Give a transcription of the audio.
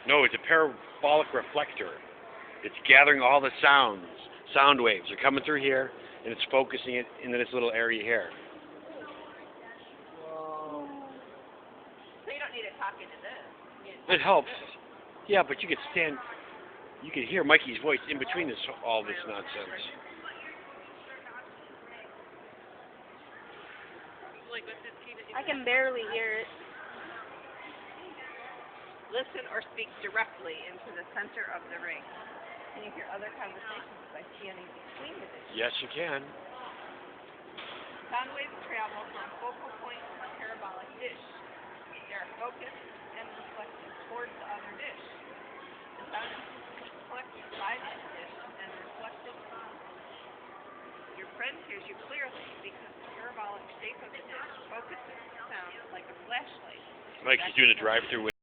No, it's a parabolic reflector. It's gathering all the sound waves. They're coming through here, and it's focusing it into this little area here. Whoa. So you don't need it talking to this. It helps. Yeah, but you could hear Mikey's voice in between all this nonsense. I can barely hear it. Listen or speak directly into the center of the ring. Can you hear other conversations by standing between the dishes? Yes, you can. Sound waves travel from focal point to the parabolic dish. They are focused and reflected towards the other dish. The sound is collected by this dish and reflected. Your friend hears you clearly because the parabolic shape of the dish focuses the sound like a flashlight. Mikey's doing a drive-through.